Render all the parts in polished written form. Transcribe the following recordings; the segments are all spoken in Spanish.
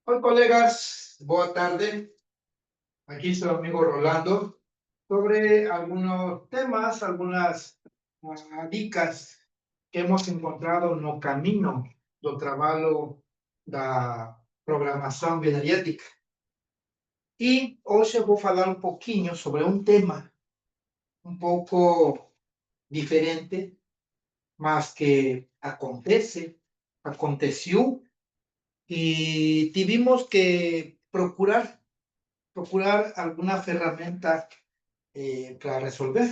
Hola colegas, boa tarde. Aquí su amigo Rolando sobre algunos temas, algunas dicas que hemos encontrado no caminho do trabalho da programação binaриética. E hoje eu vou falar um pouquinho sobre um tema um pouco diferente, mas que aconteceu e tivemos que procurar alguna ferramenta para resolver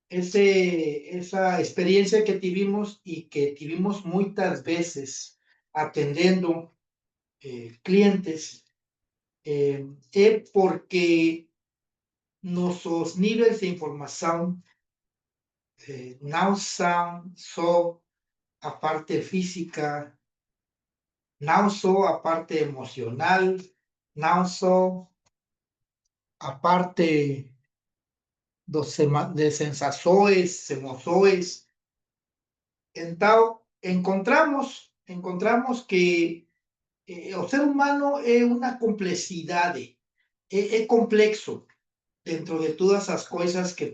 esa experiencia que tuvimos y que tuvimos muchas veces atendiendo clientes, es porque nuestros niveles de información no son solo a parte física, no solo a parte emocional, no solo a parte de sensações, emoções. Então, encontramos que o ser humano é uma complexidade, é complexo dentro de todas as coisas que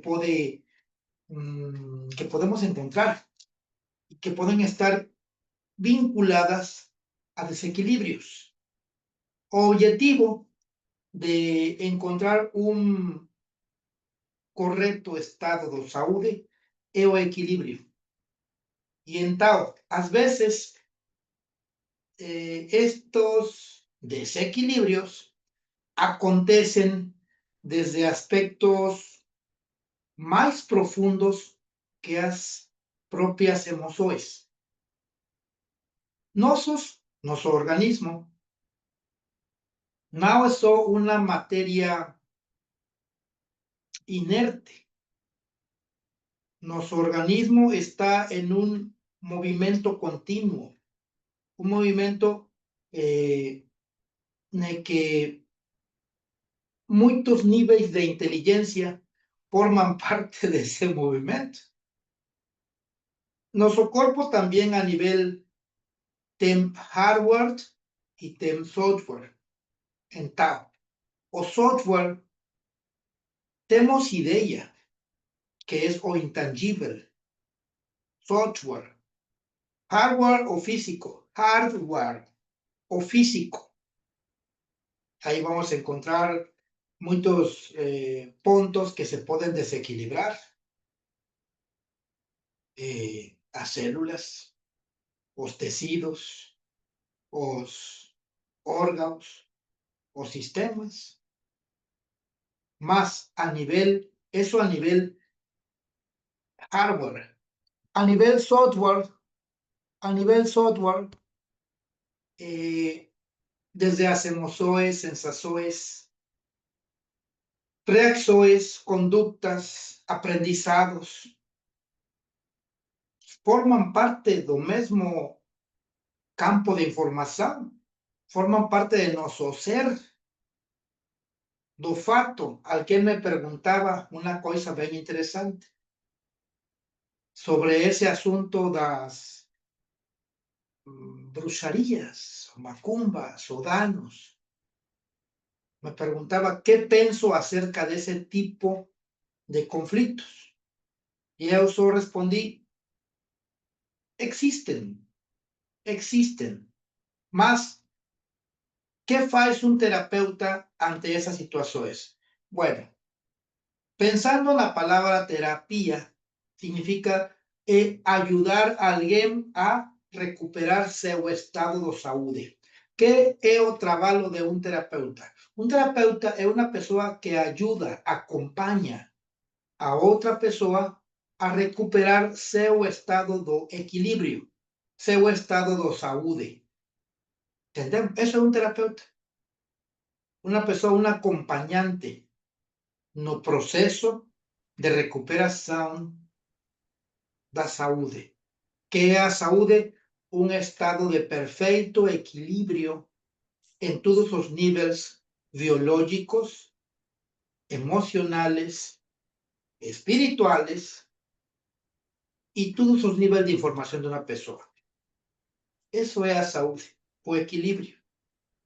podemos encontrar e que podem estar vinculadas a desequilibrios. O objetivo de encontrar um correto estado de saúde é o equilíbrio. E então, às vezes, estos desequilibrios acontecen desde aspectos más profundos que las propias emociones. Nuestro organismo, no es solo una materia inerte. Nuestro organismo está en un movimiento continuo, un movimiento en el que muchos niveles de inteligencia forman parte de ese movimiento. Nuestro cuerpo también a nivel tem hardware y tem software. Então, o software, temos idea que es o intangible. Software. Hardware o físico. Hardware o físico. Ahí vamos a encontrar muchos puntos que se pueden desequilibrar. As células, os tecidos, os órganos, os sistemas, más eso a nivel hardware. A nivel software, desde as emoções, sensações, reacções, conductas, aprendizados, forman parte do mesmo campo de informação, forman parte de nosso ser. Do fato, alguém me perguntava uma coisa bem interessante sobre esse assunto das bruxarias, macumbas o danos. Me preguntaba qué pienso acerca de ese tipo de conflictos. Y yo solo respondí, existen, mas ¿qué hace un terapeuta ante esas situaciones? Bueno, pensando en la palabra terapia, significa ayudar a alguien a recuperar su estado de salud. ¿Qué es el trabajo de un terapeuta? Un terapeuta es una persona que ayuda, acompaña a outra pessoa a recuperar seu estado do equilíbrio, seu estado de saúde. Entendemos? Eso é um terapeuta. Uma pessoa, um acompanhante no processo de recuperação da saúde. Que é a saúde? Um estado de perfeito equilíbrio em todos os níveis biológicos, emocionales, espirituales y todos os níveis de informação de uma pessoa. Eso é a saúde, o equilíbrio.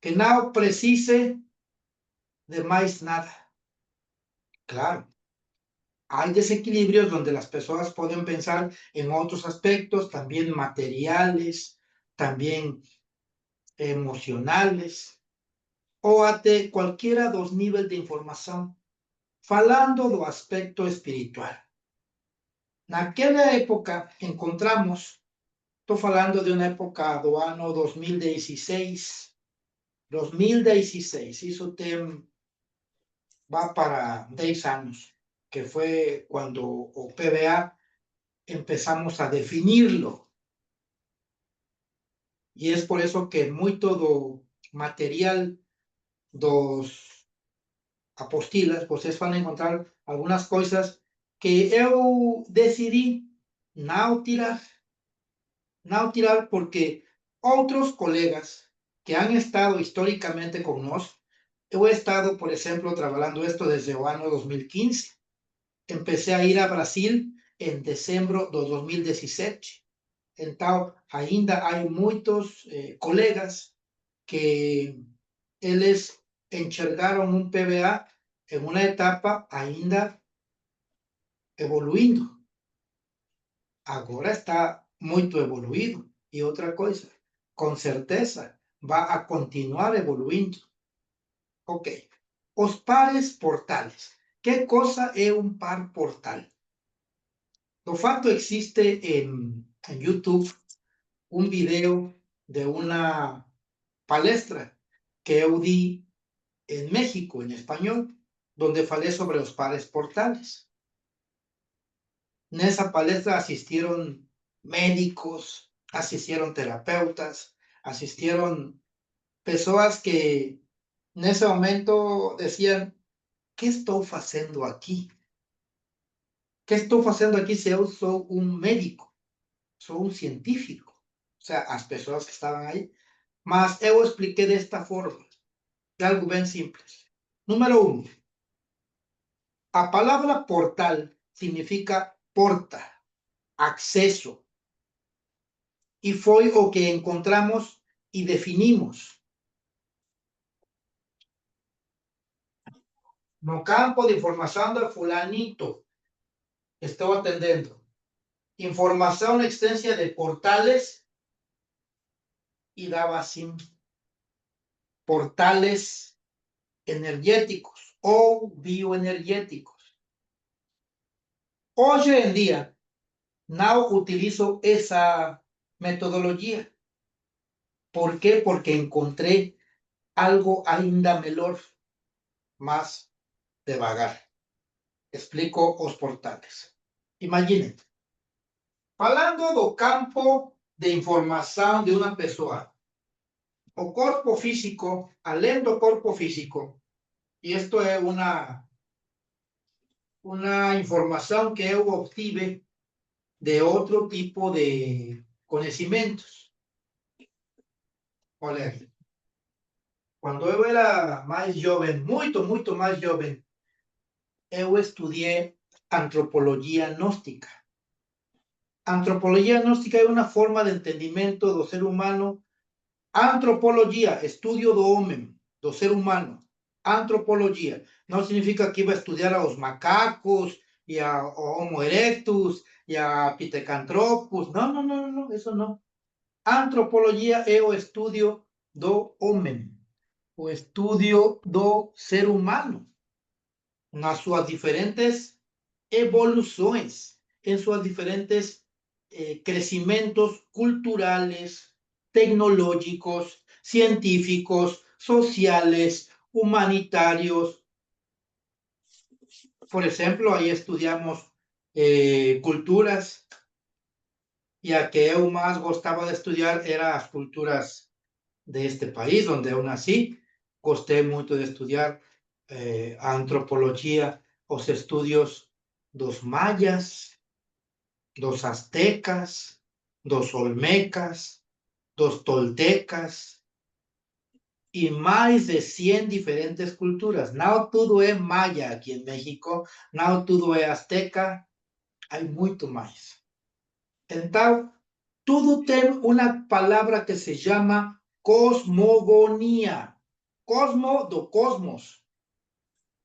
que não precise de mais nada. Claro, hay desequilibrios donde las personas pueden pensar en otros aspectos, también materiales, también emocionales, ou até cualquiera dos níveis de informação, falando do aspecto espiritual. Naquela época encontramos, estou falando de uma época do ano 2016, 2016, isso tem, vai para 10 anos, que foi quando o PBA empezamos a definirlo. E é por isso que muito do material dos apostilas, vocês vão encontrar algumas coisas que eu decidi não tirar porque outros colegas que han estado históricamente conosco, eu he estado, por exemplo, trabalhando isto desde o ano 2015, empecé a ir a Brasil em dezembro de 2017, então ainda há muitos colegas que eles enxergaram um PBA em uma etapa ainda evoluindo. Agora está muito evoluído. E outra coisa, com certeza, vai a continuar evoluindo. Ok. Os pares portales. Que coisa é um par portal? De fato, existe en YouTube un video de una palestra que eu di en México, en español, donde falé sobre los pares portales. Nessa palestra asistieron médicos, asistieron terapeutas, asistieron personas que en ese momento decían, ¿qué estoy haciendo aquí? ¿Qué estoy haciendo aquí si yo soy un médico? Soy un científico. O sea, as pessoas que estavam aí. Mas eu expliquei desta forma, de algo bem simples. Número 1. A palavra portal significa porta, accesso. E foi o que encontramos e definimos. No campo de informação do fulanito, estou atendendo. Informação extensa de portales e dava assim, portales energéticos ou bioenergéticos. Hoje em dia, não utilizo essa metodologia. ¿Por quê? Porque encontré algo ainda melhor, más devagar. Explico os portales. Imaginen, falando do campo de informação de uma pessoa, o corpo físico, além do corpo físico, e isto é uma informação que eu obtive de outro tipo de conhecimentos. Olha aqui. Quando eu era mais jovem, muito mais jovem, eu estudei antropologia gnóstica. Antropologia gnóstica é uma forma de entendimento do ser humano. Antropologia, estudio do homem, do ser humano. Antropologia. Não significa que vai estudar aos macacos e a Homo erectus e a Pithecanthropus. Não, isso não. Antropologia é o estudio do homem, o estudio do ser humano, nas suas diferentes evoluções, em seus diferentes crescimentos culturales, tecnológicos, científicos, sociales, humanitarios. Por exemplo, aí estudiamos culturas, e a que eu mais gostava de estudar era as culturas deste país, onde eu nasci. Gostei muito de estudar a antropologia, os estudios dos mayas, dos aztecas, dos olmecas, dos toltecas e mais de 100 diferentes culturas. Não tudo é maya aqui em México, não tudo é azteca, há muito mais. Então, tudo tem uma palavra que se chama cosmogonia. cosmo do cosmos,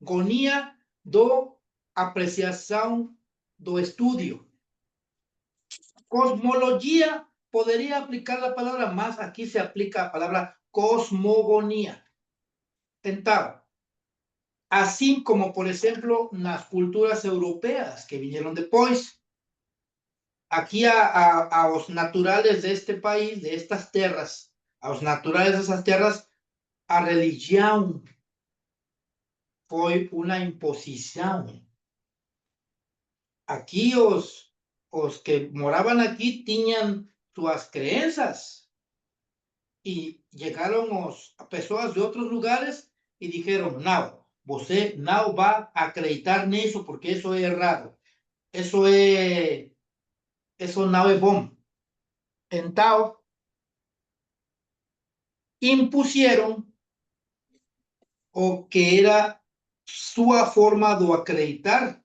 gonia do apreciação do estudio. Cosmología podría aplicar la palabra más, aquí se aplica la palabra cosmogonía. Entonces, así como, por ejemplo, las culturas europeas que vinieron después, aquí a los naturales de este país, de estas tierras, a los naturales de esas tierras, a religión fue una imposición. Aquí los que moraban aquí tenían sus creencias y llegaron a personas de otros lugares y dijeron, no, você no va a acreditar en eso porque eso es errado. Eso no es bueno. Entonces, impusieron o que era su forma de acreditar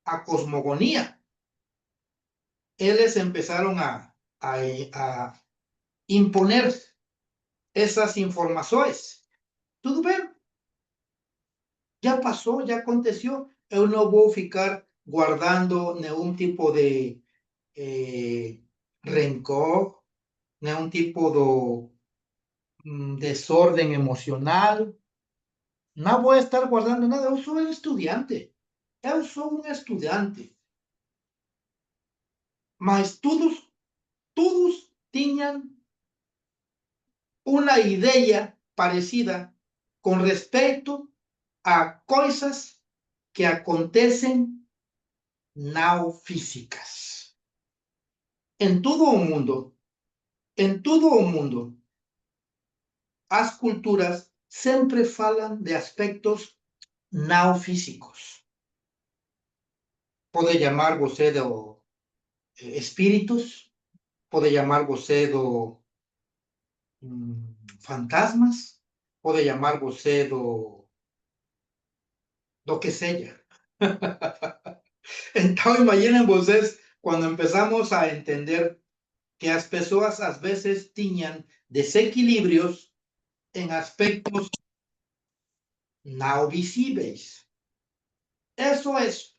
a cosmogonía. Ellos empezaron a imponer esas informaciones. Tudo bien, ya pasó, ya aconteció. Yo no voy a ficar guardando ningún tipo de rencor, ningún tipo de desorden emocional. No voy a estar guardando nada. Yo soy un estudiante. Yo soy un estudiante. Mas todos tenían una idea parecida con respecto a cosas que acontecen no físicas. En todo el mundo, las culturas siempre hablan de aspectos no físicos. Puede llamar você de espíritus, puede llamar você de fantasmas, puede llamar você do que sea. Entonces, imaginen ustedes cuando empezamos a entender que las personas a veces tenían desequilibrios en aspectos no visibles. Eso es.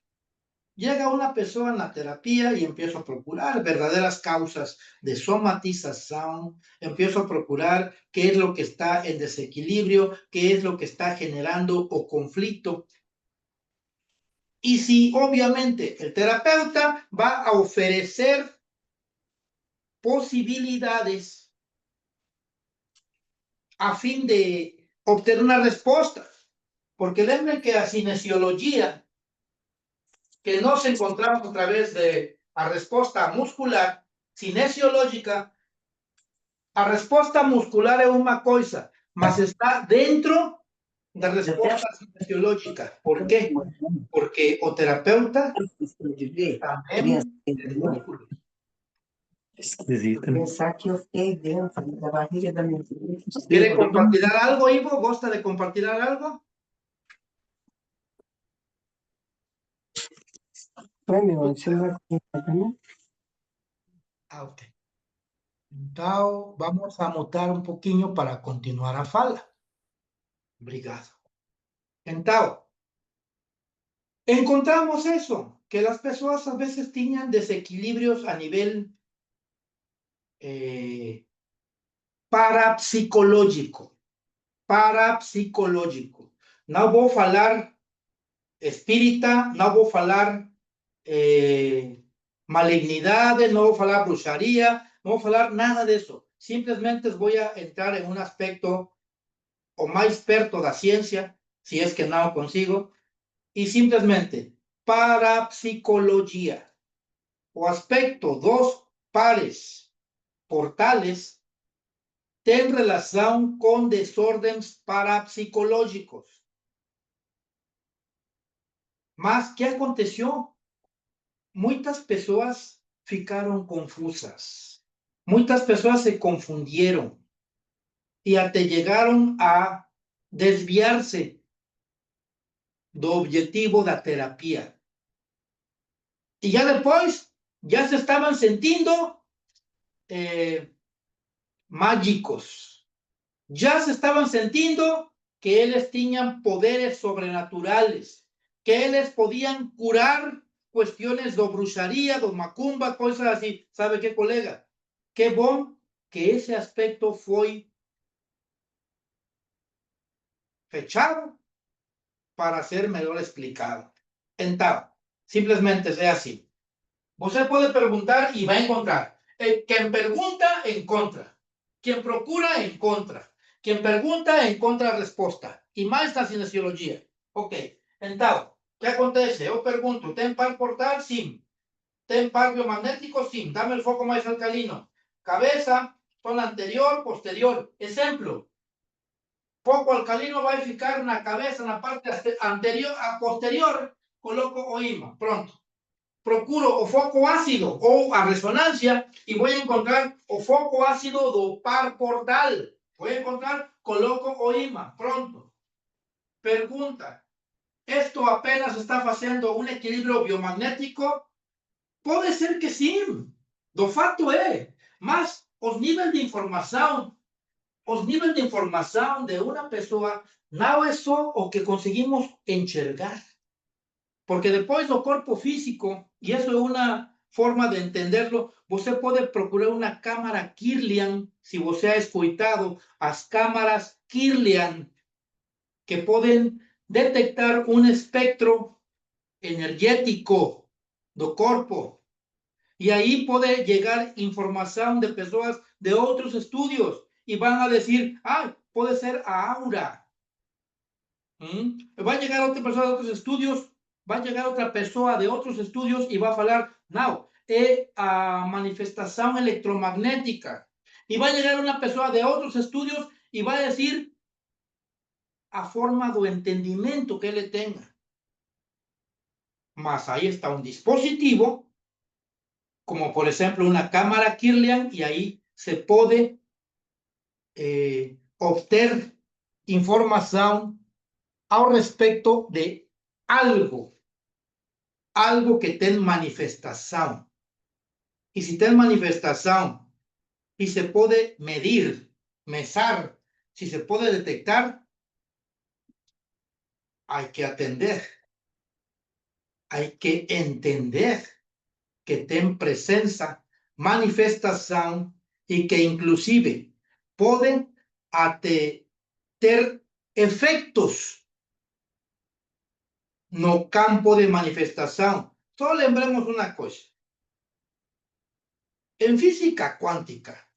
Llega una persona en la terapia y empiezo a procurar verdaderas causas de somatización, empiezo a procurar qué es lo que está en desequilibrio, qué es lo que está generando o conflicto. Y si obviamente el terapeuta va a ofrecer posibilidades a fin de obtener una respuesta, porque lembren que la cinesiología que nos encontramos a través de la respuesta muscular, cinesiológica, la respuesta muscular es una cosa, mas está dentro de la respuesta cinesiológica. ¿Por qué? Porque o terapeuta también es músculo. Pensar que eu fiquei dentro da barriga da minha filha. ¿Quiere compartir algo, Ivo? ¿Gusta de compartir algo? Você não vai contar, né? Ok. Então, vamos a mutar un poquinho para continuar a fala. Obrigado. Então, encontramos eso, que las personas a veces tenían desequilibrios a nivel parapsicológico. No voy a hablar espírita, no voy a hablar malignidades, no voy a hablar brujería, no voy a hablar nada de eso. Simplemente voy a entrar en un aspecto o más experto de la ciencia, si es que no lo consigo, y simplemente parapsicología, o aspecto dos pares portales, ten relación con desórdenes parapsicológicos. Mas, ¿qué aconteció? Muchas personas ficaron confusas. Muchas personas se confundieron y hasta llegaron a desviarse del objetivo de la terapia. Y ya después, ya se estaban sintiendo mágicos. Ya se estaban sintiendo que ellos tenían poderes sobrenaturales, que ellos podían curar cuestiones de brujería, de macumba, cosas así. ¿Sabe qué, colega? Qué bom que ese aspecto fue fechado para ser mejor explicado. Entonces, simplemente es así. Usted puede preguntar y va a encontrar. Quien pregunta, encontra. Quien procura, encontra. Quien pregunta, encontra respuesta. Y más esta cinesiología. Ok. Entonces, ¿qué acontece? Yo pregunto, ¿ten par portal? Sí. ¿Ten par biomagnético? Sí. Dame el foco más alcalino. Cabeza, zona anterior, posterior. Ejemplo. Foco alcalino va a ficar en la cabeza, en la parte anterior a posterior. Coloco OIMA. Pronto. Procuro o foco ácido o a resonancia y voy a encontrar o foco ácido do par portal. Voy a encontrar, coloco OIMA, pronto. Pregunta, ¿esto apenas está haciendo un equilibrio biomagnético? Puede ser que sí. Do fato é, mas os níveis de informação de uma pessoa não é só o que conseguimos enxergar. Porque después del cuerpo físico, y eso es una forma de entenderlo, usted puede procurar una cámara Kirlian, si usted ha escuchado las cámaras Kirlian, que pueden detectar un espectro energético del cuerpo. Y ahí puede llegar información de personas de otros estudios y van a decir, puede ser aura. Va a llegar otra persona de otros estudios, va a llegar otra persona de otros estudios y va a hablar, no, es a manifestación electromagnética. Y va a llegar una persona de otros estudios y va a decir a forma de entendimiento que él tenga. Mas ahí está un dispositivo, como por ejemplo una cámara Kirlian, y ahí se puede obtener información al respecto de algo que tem manifestación. Y si tem manifestación y se puede medir, mesar, si se puede detectar, hay que atender. Hay que entender que tem presencia, manifestación y que inclusive pueden ter efectos no campo de manifestación. Solo lembremos una cosa. En física cuántica,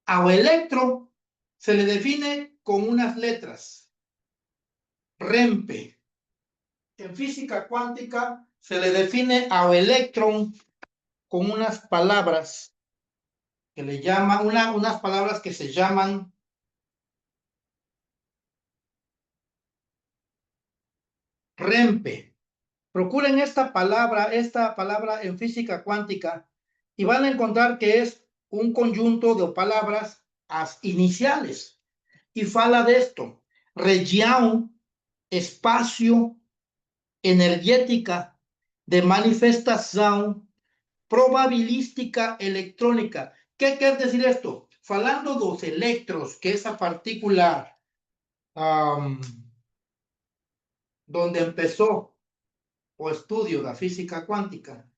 al electro se le define con unas letras. REMPE. En física cuántica se le define al electrón con unas palabras que le llaman, unas palabras que se llaman REMPE. Procuren esta palabra en física cuántica y van a encontrar que es un conjunto de palabras iniciales. Y fala de esto: región, espacio, energética, de manifestación, probabilística electrónica. ¿Qué quiere decir esto? Falando de los electros, que esa partícula donde empezó o estudio de la física cuántica,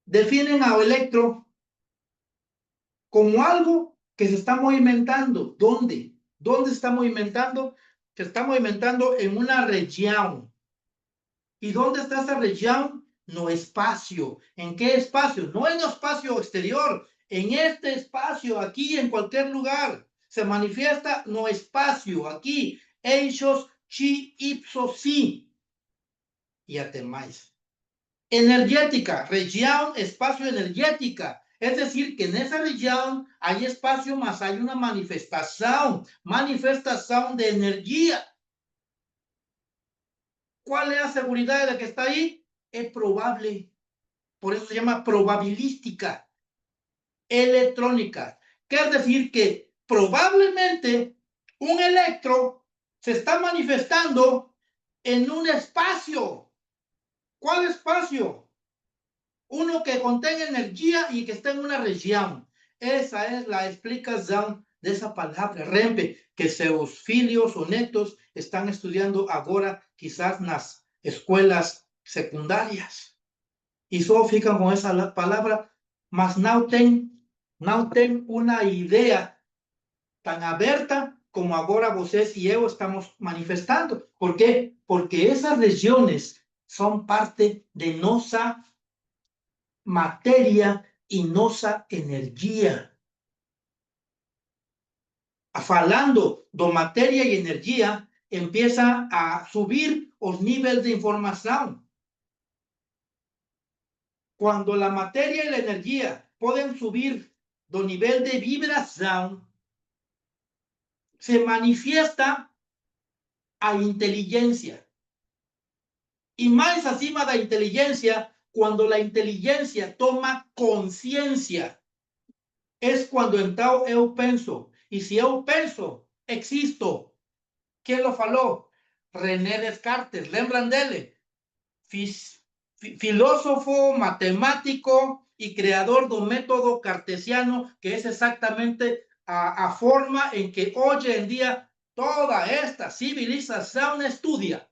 definen al electro como algo que se está movimentando. ¿Dónde? ¿Dónde se está movimentando? Se está movimentando en una región. ¿Y dónde está esa región? No espacio. ¿En qué espacio? No en el espacio exterior, en este espacio, aquí, en cualquier lugar. Se manifiesta no espacio, aquí, eixos, chi, ipso, si. Y además, energética, región, espacio energética. Es decir, que en esa región hay espacio, más hay una manifestación de energía. ¿Cuál es la seguridad de que está ahí? Es probable. Por eso se llama probabilística electrónica. Quiere decir que probablemente un electro se está manifestando en un espacio. ¿Cuál espacio? Uno que contenga energía y que esté en una región. Esa es la explicación de esa palabra, rempe, que seus filhos ou netos están estudiando agora, quizás nas escuelas secundarias. E só ficam com essa palavra, mas não tem uma ideia tan aberta como agora vocês e eu estamos manifestando. ¿Por quê? Porque essas regiões são parte de nossa matéria e nossa energia. Falando de matéria e energia, empieza a subir os níveis de informação. Quando a matéria e a energia podem subir do nível de vibração, se manifiesta a inteligência. Y más acima de la inteligencia, cuando la inteligencia toma conciencia, es cuando entonces eu penso. Y si eu penso, existo. ¿Quién lo falou? René Descartes, lembran dele? Filósofo, matemático y creador del método cartesiano, que es exactamente a forma en que hoy en día toda esta civilización estudia.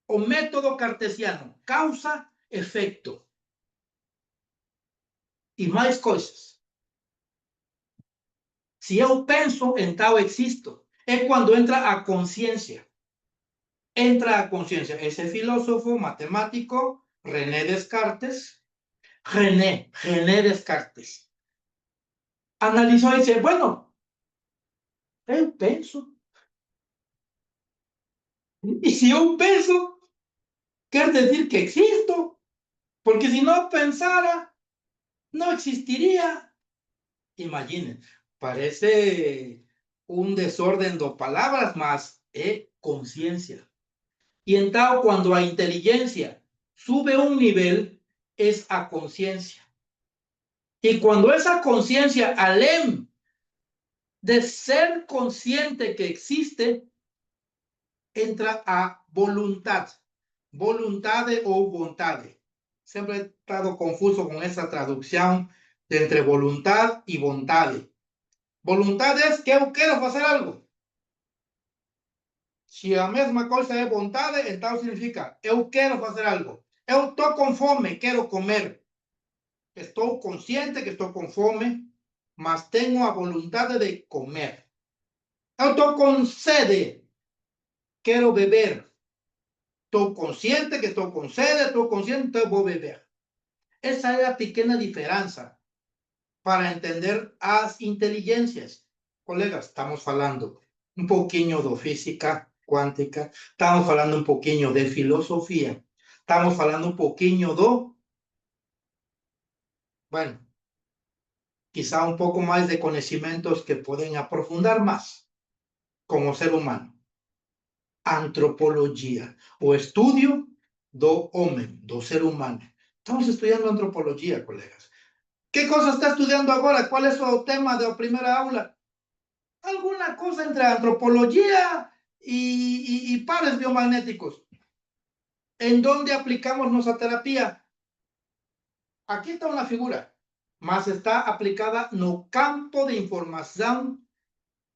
O método cartesiano, causa, efecto. E mais coisas. Se eu penso, então existo. É quando entra a consciência. Entra a consciência. Esse filósofo matemático, René Descartes, René Descartes, analisou e disse, bueno, eu penso. E se eu penso, quer dizer que existo. Porque se não pensara, não existiria. Imaginen, parece un desorden de palabras, mas es conciencia. Y entonces, cuando a inteligencia sube un nivel, es a conciencia. Y cuando esa conciencia, além de ser consciente que existe, entra a voluntad. Voluntade o vontade. Siempre he estado confuso con esa traducción de entre voluntad y vontade. Voluntad es que eu quero fazer algo. Se a mesma coisa é vontade, então significa eu quero fazer algo. Eu estou com fome, quero comer. Estou consciente que estou com fome, mas tenho a vontade de comer. Eu estou com sede, quero beber. Estou consciente que estou com sede, estou consciente que vou beber. Essa é a pequena diferença para entender as inteligências. Colegas, estamos falando un poquinho de física cuántica, estamos falando un poquinho de filosofía, estamos falando un poquinho do, bueno, quizá un pouco máis de conhecimentos que poden aprofundar máis como ser humano. Antropología, o estudio do homem, do ser humano. Estamos estudiando antropología, colegas. ¿Qué cosa está estudiando agora? ¿Cuál es o tema da primeira aula? Alguna cosa entre antropología y pares biomagnéticos. ¿En dónde aplicamos nuestra terapia? Aquí está una figura, mas está aplicada no campo de información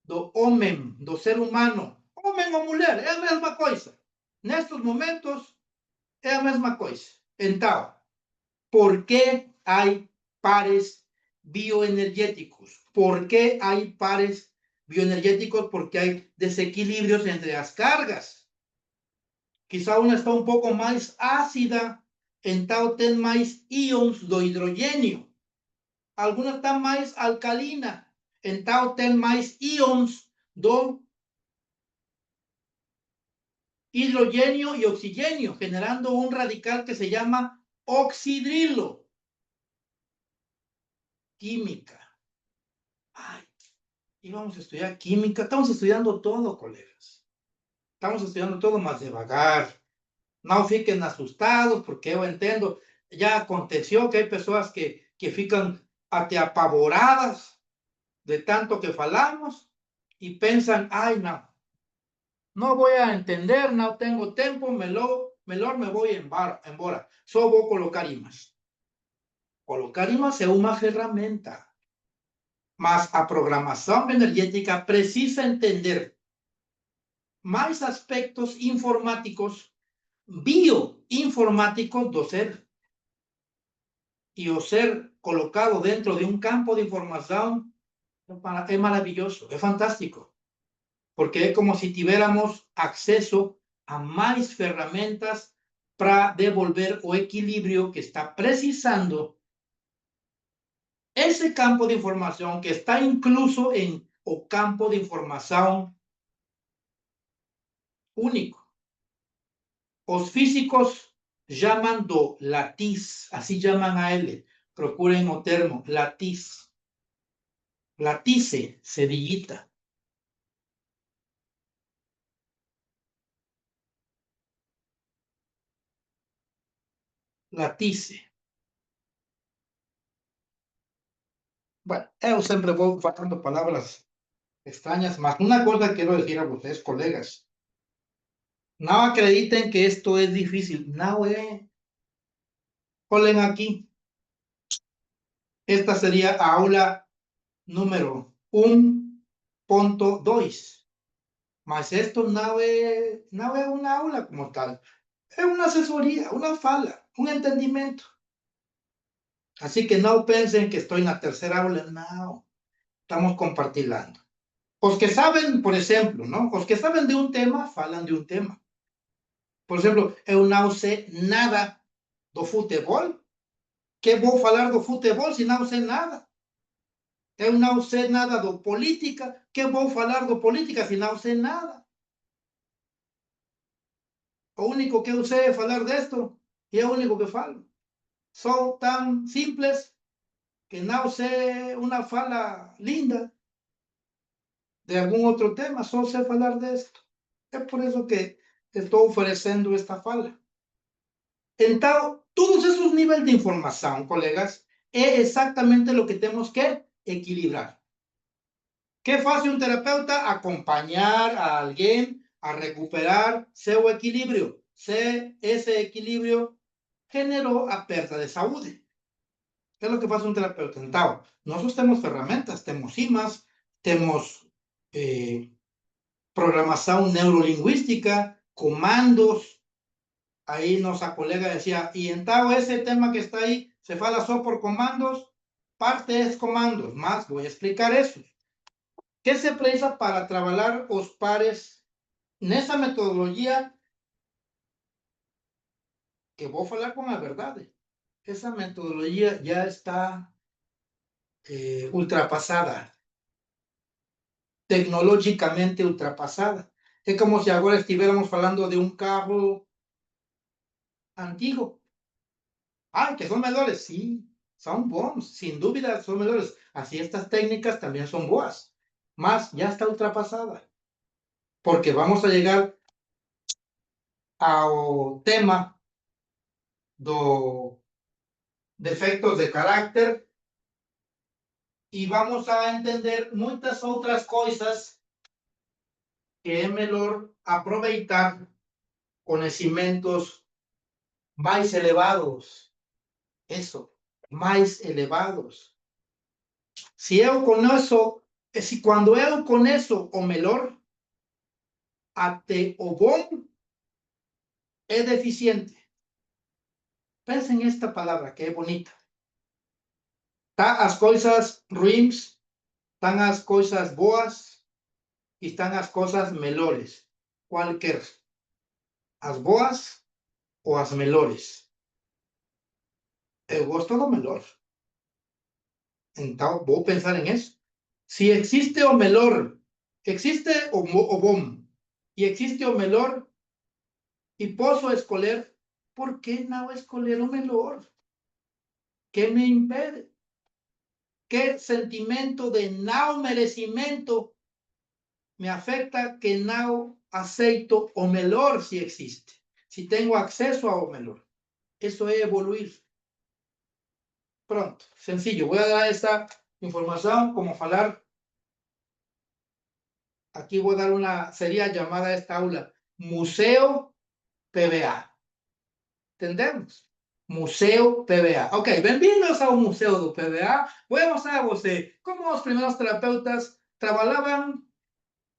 do homem, do ser humano. Homem ou mulher, é a mesma coisa. Nestes momentos, é a mesma coisa. Então, por que há pares bioenergéticos? ¿Por qué hay pares bioenergéticos? Porque hay desequilibrios entre las cargas. Quizá una está un poco más ácida, entonces ten más íons do hidrogênio. Alguna está más alcalina, entonces ten más íons do hidrogênio y oxigênio, generando un radical que se llama oxidrilo. Química. Ay, íbamos a estudiar química, estamos estudiando todo, colegas. Estamos estudiando todo más devagar. No fiquen asustados, porque yo entiendo, ya aconteció que hay personas que fican até apavoradas de tanto que falamos y piensan, ay, no voy a entender, no tengo tiempo, mejor me voy embora. Solo voy a colocar imãs. Colocar imãs es una herramienta. Mas a programação energética precisa entender mais aspectos informáticos, bioinformáticos do ser. Y o ser colocado dentro de un campo de información es maravilloso, es fantástico, porque es como si tuviéramos acceso a más ferramentas para devolver o equilibrio que está precisando ese campo de información que está incluso en o campo de información único. Os físicos llaman do latiz, así llaman a él, procuren o termo, latiz. Latice, cedillita. Latice. Bueno, yo siempre voy falando palabras extrañas, más una cosa quiero decir a ustedes, colegas. No acrediten que esto es difícil. No, Ponen aquí. Esta sería aula número 1.2. Mas esto no es una aula como tal. Es una asesoría, una fala, un entendimiento. Así que no piensen que estoy en la tercera aula. No, estamos compartiendo. Os que saben, por exemplo, não? Os que sabem de um tema, falam de um tema. Por exemplo, eu não sei nada do futebol. Que vou falar do futebol se não sei nada? Eu não sei nada do política. Que vou falar do política se não sei nada? O único que eu sei é falar disto e é o único que falo. Sou tão simples que não sei uma fala linda de algum outro tema, só sei falar disto. É por isso que estou oferecendo esta fala. Então, todos esos niveles de información, colegas, es exactamente lo que tenemos que equilibrar. ¿Qué hace un terapeuta? Acompañar a alguien a recuperar su equilibrio. Ese equilibrio generó a pérdida de salud. ¿Qué es lo que hace un terapeuta? Entonces, nosotros tenemos herramientas, tenemos IMAs, tenemos programación neurolingüística, comandos. Ahí nuestra colega decía, y en tal ese tema que está ahí, se fala solo por comandos, parte es comandos, más voy a explicar eso. ¿Qué se precisa para trabajar los pares en esa metodología? Que voy a hablar con la verdad. Esa metodología ya está ultrapasada, tecnológicamente ultrapasada. Es como si ahora estuviéramos hablando de un carro antiguo. Ah, que son menores, sí, son buenos, sin duda son menores. Así estas técnicas también son buenas, más ya está ultrapasada, porque vamos a llegar al tema de defectos de carácter y vamos a entender muchas otras cosas que es mejor aprovechar conocimientos más elevados, eso, más elevados. Si yo conozco, si cuando yo conozco o mejor, até o bom es deficiente. Pensen en esta palabra que es bonita. Están las cosas ruins, están las cosas boas y están las cosas melhores. Cualquier. As boas o as melhores. Eu gosto do melhor. Então, vou pensar en eso. Si existe o melhor, existe o bom y existe o melhor y puedo escolher, por qué no escolher o melhor? ¿Qué me impide? ¿Qué sentimiento de no merecimiento me afecta que no aceito o melhor si existe? Si tengo acceso a o melhor. Eso es evoluir. Pronto, sencillo. Voy a dar esta información como falar. Aquí voy a dar una, sería llamada esta aula Museo PBA. ¿Entendemos? Museu PBA. Ok, bem-vindos ao Museu do PBA. Vou mostrar a você como os primeiros terapeutas trabalhavam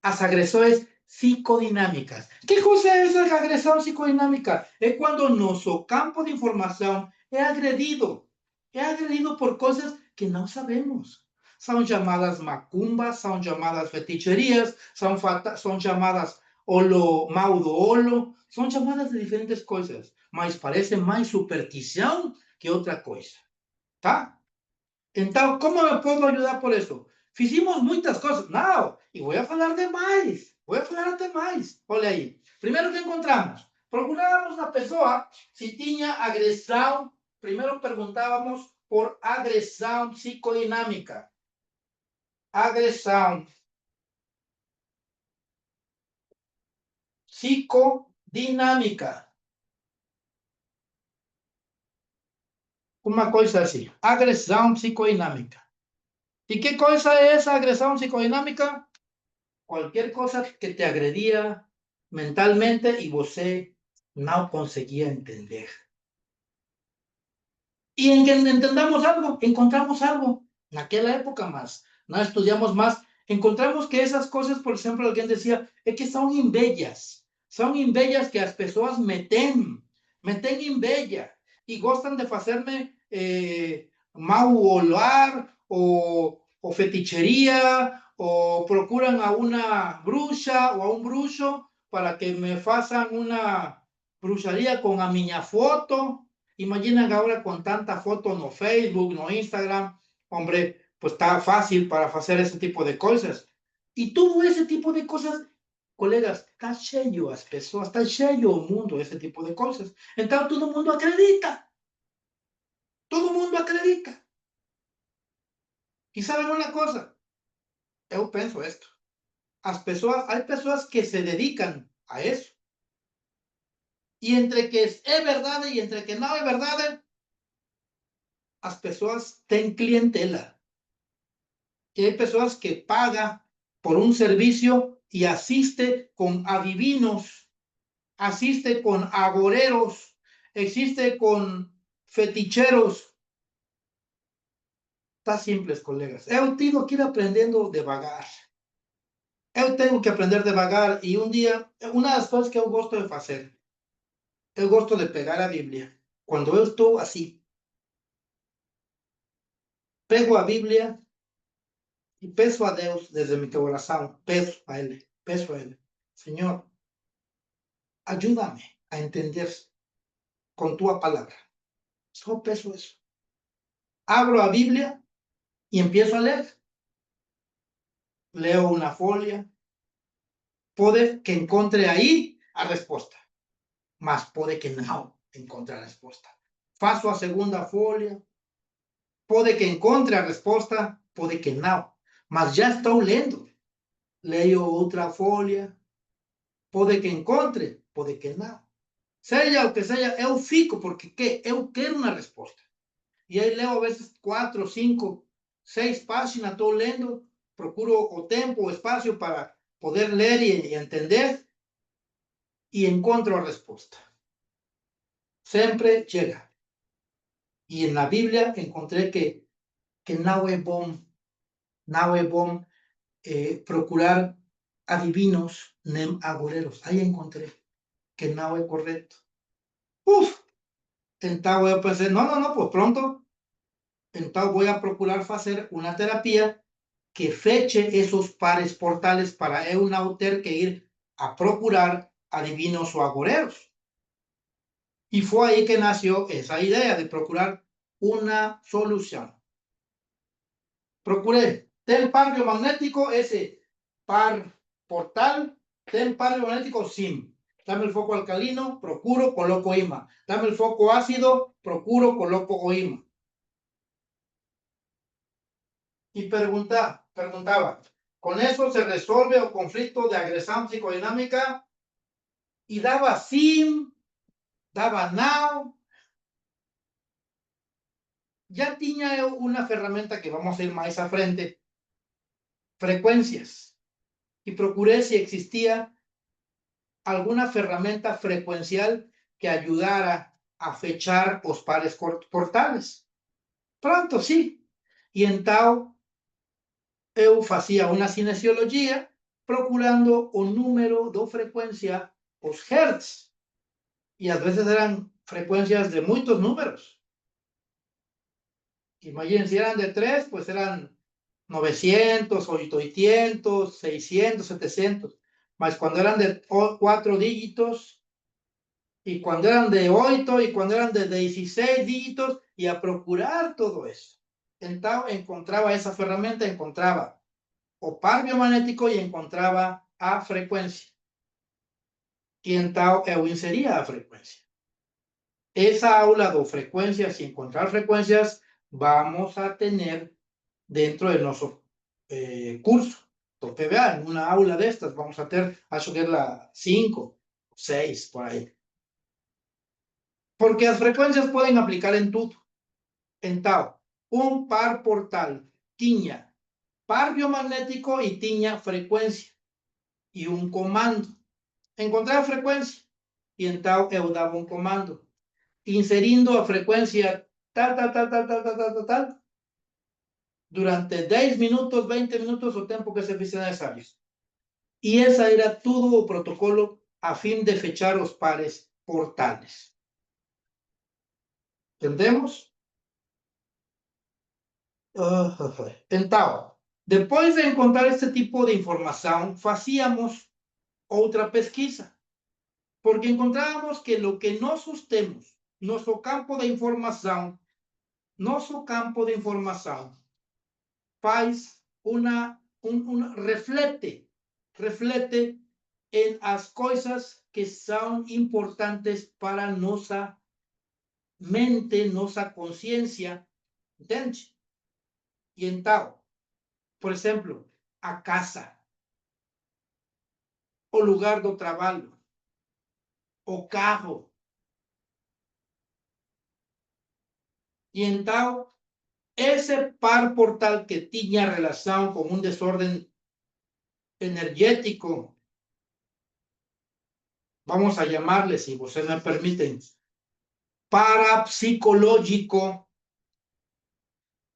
as agressões psicodinâmicas. Que coisa é essa agressão psicodinâmica? É quando o nosso campo de informação é agredido. É agredido por coisas que não sabemos. São chamadas macumbas, são chamadas feticherias, são chamadas olo, mal do olo, são chamadas de diferentes coisas, mas parece mais superstição que outra coisa, tá? Então, como eu posso ajudar por isso? Fizemos muitas coisas. Não, e vou falar de mais. Vou falar até mais. Olha aí. Primeiro que encontramos, procurávamos na pessoa se tinha agressão. Primeiro perguntávamos por agressão psicodinâmica. Agressão psicodinâmica. Uma coisa assim. Agressão psicodinâmica. E que coisa é essa agressão psicodinâmica? Qualquer coisa que te agredia mentalmente e você não conseguia entender. E en que entendamos algo, encontramos algo. Naquela época más, no estudiamos más, encontramos que esas cosas, por ejemplo, alguien decía, es que son invejas que las personas meten inveja y gustan de hacerme mau olor o fetichería o procuran a una bruja o a un brujo para que me hagan una brujería con a minha foto. Imaginen ahora con tanta foto no Facebook, no Instagram, hombre, pues está fácil para hacer ese tipo de cosas. Y todo ese tipo de cosas, colegas, está cheio as pessoas, está cheio o mundo ese tipo de cosas. Entonces todo el mundo acredita. Todo el mundo acredita. Y saben una cosa, yo pienso esto. Hay personas que se dedican a eso. Y entre que es verdad y entre que no es verdad, las personas tienen clientela. Que hay personas que pagan por un servicio y asiste con adivinos, asiste con agoreros, existe con feticheros. Está simples, colegas. Eu tengo que ir aprendendo devagar. Eu tengo que aprender devagar y un día, una de las cosas que eu gosto de hacer, eu gosto de pegar a Biblia. Cuando eu estou así, pego a Biblia y peço a Deus desde mi corazón, peço a Él, Señor, ayúdame a entender con tu palabra. Solo peso eso. Abro la Biblia y empiezo a leer. Leo una folia. Puede que encuentre ahí a respuesta, mas puede que no encuentre a respuesta. Paso a segunda folia. Puede que encuentre a respuesta, puede que no, mas ya estoy leyendo. Leo otra folia. Puede que encuentre, puede que no. Seja o que seja, eu fico porque eu quero uma resposta. E aí leio, a vezes, 4, 5, 6 páginas, estou lendo, procuro o tempo, o espaço para poder ler e entender, e encontro a resposta. Sempre chega. E na Bíblia encontrei que não é bom procurar adivinos nem agoreros. Aí encontrei que não é correto. Então eu pensei, não, pues pronto, então vou a procurar fazer uma terapia que feche esos pares portales para eu não ter que ir a procurar adivinos o agoreros. Y fue ahí que nació esa idea de procurar una solución. Procuré, ten par biomagnético, ese par portal, ten par biomagnético SIM. Dame el foco alcalino, procuro, coloco imán. Dame el foco ácido, procuro, coloco imán. Y preguntaba, ¿con eso se resuelve el conflicto de agresión psicodinámica? Y daba SIM, daba NOW. Ya tenía una herramienta que vamos a ir más a frente, frecuencias, y procuré si existía alguna herramienta frecuencial que ayudara a fechar os pares portales. Pronto, sim. E então, eu fazia uma cinesiologia procurando o número de frequência, os hertz. E às vezes eram frequências de muitos números. Imaginen, si eran de 3, pues eran 900, 800, 600, 700. Mas cuando eran de 4 dígitos, y cuando eran de 8, y cuando eran de 16 dígitos, y a procurar todo eso. Entonces encontraba esa herramienta, encontraba o par biomagnético y encontraba a frecuencia. Y entonces yo insería a frecuencia. Esa aula de frecuencias y encontrar frecuencias vamos a tener dentro de nuestro curso do PBA, en una aula de estas, vamos a tener, acho que es la 5, 6, por ahí. Porque las frecuencias pueden aplicar en todo. Entonces, un par portal tiña par biomagnético y tiña frecuencia y un comando. Encontrar frecuencia y entonces yo daba un comando inserindo a frecuencia tal, tal, tal, tal, tal, tal, tal, tal, tal, durante 10 minutos, 20 minutos o tiempo que se fiese necesario. Y esa era todo o protocolo a fin de fechar los pares portales. ¿Entendemos? Entonces, después de encontrar este tipo de información, hacíamos otra pesquisa, porque encontrábamos que lo que nosotros tenemos, nuestro campo de información, faz reflete en las cosas que son importantes para nuestra mente, nuestra conciencia, entende? Y entonces, por ejemplo, a casa, o lugar do trabalho, o carro. Y entonces, ese par portal que tenía relación con un desorden energético, vamos a llamarle, si ustedes me permiten, parapsicológico,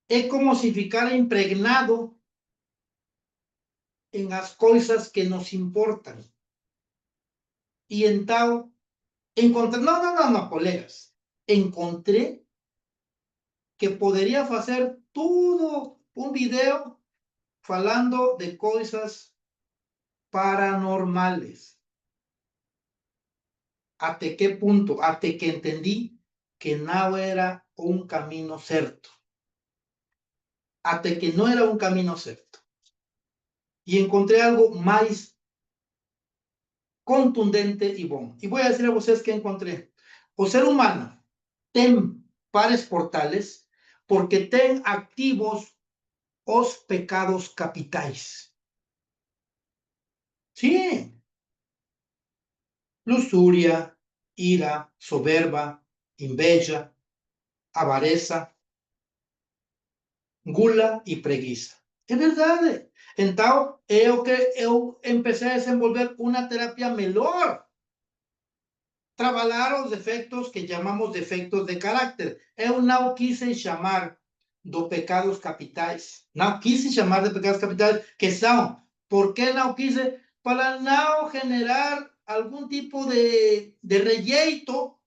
es como si ficara impregnado en las cosas que nos importan. Y entonces, encontré, no, colegas, encontré que podría hacer todo un video hablando de cosas paranormales. ¿Hasta qué punto? Hasta que entendí que no era un camino cierto. Hasta que no era un camino cierto. Y encontré algo más contundente y bueno. Y voy a decir a ustedes que encontré. O ser humano ten pares portales porque ten activos os pecados capitais. Sí. Luxuria, ira, soberba, inveja, avareza, gula e preguiça. É verdade. Então, é o que eu empecé a desenvolver uma terapia melhor. Trabalhar os defeitos que chamamos defeitos de caráter. Eu não quis chamar de pecados capitais. Não quis chamar de pecados capitais, que são. Por que não quis? Para não generar algum tipo de rejeito.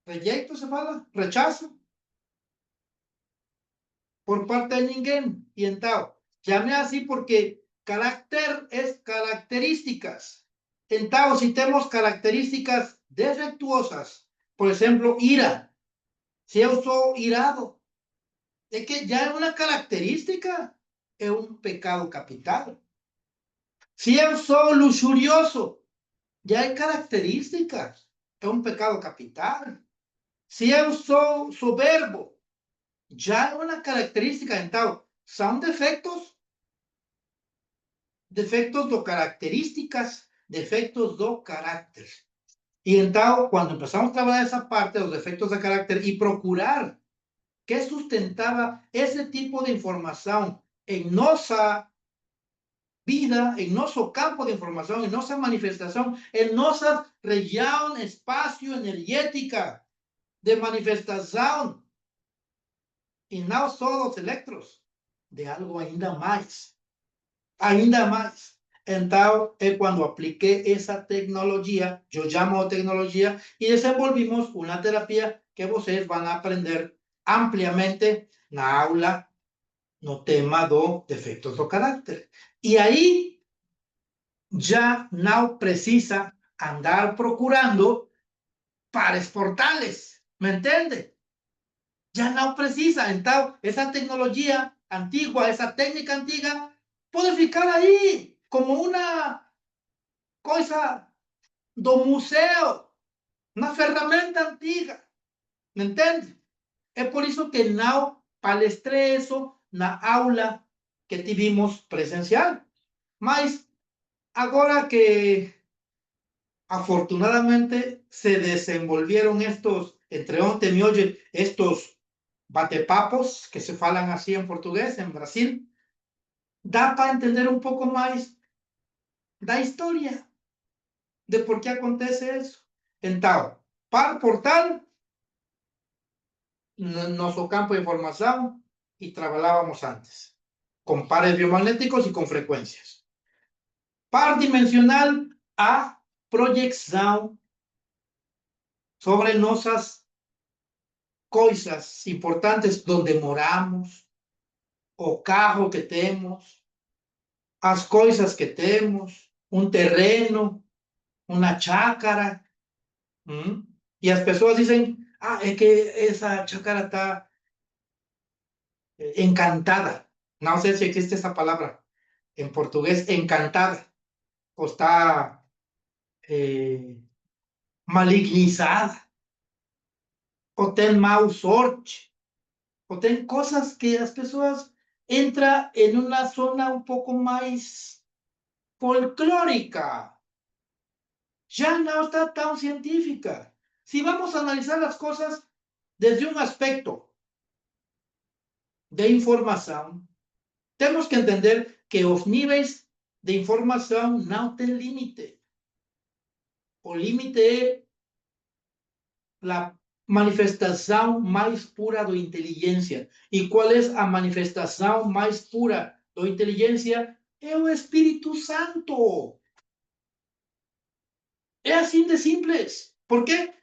Rejeito se fala? Rechazo. Por parte de ninguém. Y entonces, llamé así porque carácter es características. Entonces, si tenemos características defectuosas, por ejemplo, ira, si yo soy irado, es que ya es una característica, es un pecado capital. Si yo soy luxurioso, ya hay características, es un pecado capital. Si yo soy soberbo, ya es una característica. Entonces, son defectos do características, defectos do carácter. Y entonces, cuando empezamos a trabajar esa parte, los defectos de carácter, y procurar qué sustentaba ese tipo de información en nuestra vida, em nosso campo de informação, em nossa manifestação, em nossa região, espaço energética de manifestação, e não só dos elétrons, de algo ainda mais. Ainda mais. Então, é quando apliquei essa tecnologia, eu chamo de tecnologia, e desenvolvimos uma terapia que vocês vão aprender ampliamente na aula, no tema do defeitos do caráter. E aí, já não precisa andar procurando pares portales, me entende? Já não precisa. Então, essa tecnologia antiga, essa técnica antiga, pode ficar aí como uma coisa do museu, uma ferramenta antiga, me entende? É por isso que não palestrei isso na aula que tivemos presencial. Mas agora que afortunadamente se desenvolvieron estos, entre onte me oye, estos batepapos que se falan así en portugués en Brasil, dá para entender un pouco mais da historia de por que acontece isso. Então, para portal, nosso campo de informação, e trabalhávamos antes, com pares biomagnéticos e com frequências. Par dimensional, a projeção sobre nossas coisas importantes, onde moramos, o carro que temos, as coisas que temos, um terreno, uma chácara. E as pessoas dizem, é que essa chácara está encantada. Não sei se existe essa palavra em português, encantada, ou está malignizada, ou tem mau sorte, ou tem coisas que as pessoas entram em uma zona um pouco mais folclórica. Ya no está tan científica. Si vamos a analizar las cosas desde un aspecto de información, tenemos que entender que los niveles de información no tienen límite. O límite es la manifestación más pura de inteligencia. ¿Y cuál es la manifestación más pura de inteligencia? Es el Espíritu Santo. Es así de simples. ¿Por qué?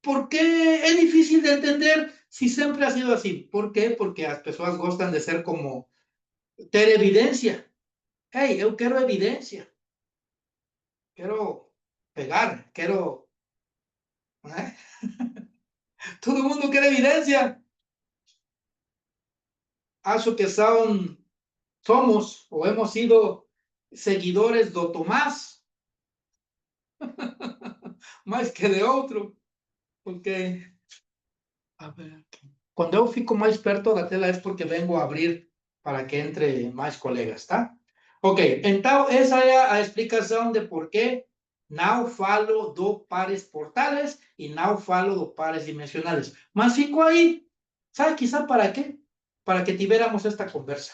Porque es difícil de entender si siempre ha sido así. ¿Por qué? Porque las personas gustan de ser como ter evidencia. Hey, yo quiero evidencia. Quiero pegar, quiero... ¿eh? Todo el mundo quiere evidencia. Acho que somos o hemos sido seguidores de Tomás, más que de otro. Porque, a ver, quando eu fico mais perto da tela é porque vengo a abrir para que entre mais colegas, tá? Ok, então essa é a explicação de por que não falo do pares portales e não falo do pares dimensionales. Mas fico aí, sabe quizá para quê? Para que tivéssemos esta conversa.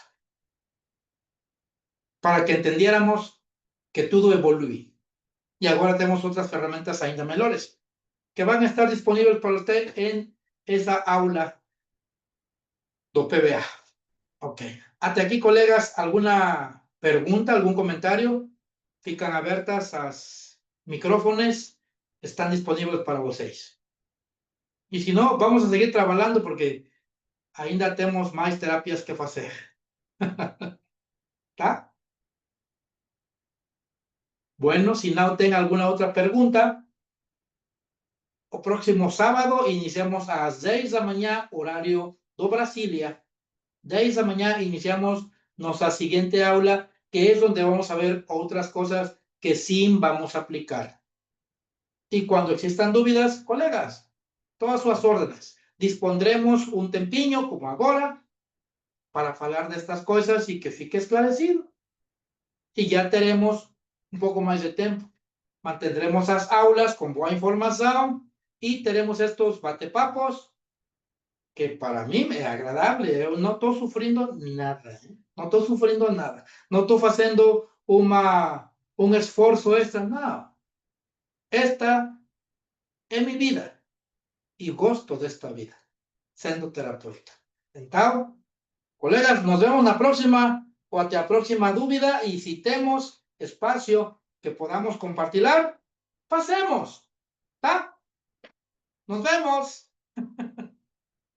Para que entendiéramos que tudo evolui. E agora temos outras ferramentas ainda melhores, que van a estar disponíveis para você em essa aula do PBA. Ok. Hasta aquí, colegas, ¿alguna pregunta, algún comentario? Fican abiertas las micrófonos, están disponibles para vocês. Y si no, vamos a seguir trabajando porque ainda temos más terapias que hacer. ¿Tá? Bueno, si no tienen alguna otra pregunta, o próximo sábado iniciamos a las 10 da manhã, horario do Brasilia. 10 da manhã iniciamos nuestra siguiente aula, que es donde vamos a ver otras cosas que sí vamos a aplicar. Y cuando existan dudas, colegas, todas sus órdenes. Dispondremos un tempiño, como ahora, para hablar de estas cosas y que fique esclarecido. Y ya tenemos un poco más de tiempo. Mantendremos las aulas con buena información y tenemos estos batepapos que para mí me es agradable. Yo no estoy sufriendo nada. No estoy sufriendo nada. No estoy haciendo un esfuerzo extra, no. Esta es mi vida y gosto de esta vida, siendo terapeuta. Entonces, colegas, nos vemos la próxima o hasta la próxima dúvida y si tenemos espacio que podamos compartir, pasemos, ¿tá? Nos vemos.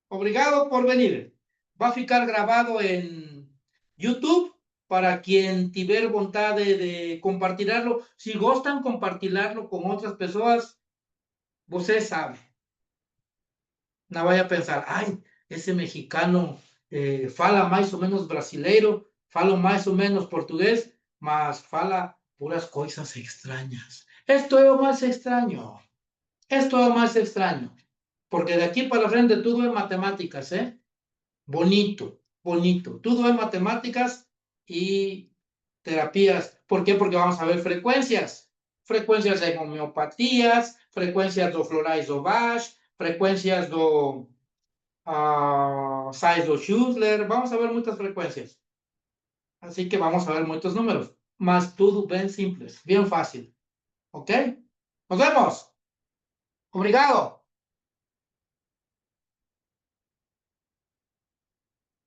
Obrigado por venir. Va a ficar grabado en YouTube para quien tiver vontade de compartilharlo. Si gustan compartilharlo con otras personas, você sabe. No vaya a pensar, ay, ese mexicano fala más o menos brasileiro, fala más o menos portugués, mas fala puras cosas extrañas. Esto es lo más extraño. Esto es lo más extraño. Porque de aquí para frente todo es matemáticas, ¿eh? Bonito, bonito. Todo es matemáticas y terapias. ¿Por qué? Porque vamos a ver frecuencias. Frecuencias en homeopatías, frecuencias do florais do Bach, frecuencias do Sais do Schussler. Vamos a ver muchas frecuencias. Así que vamos a ver muchos números. Mas todo bien simples, bien fácil. ¿Ok? Nos vemos. Obrigado.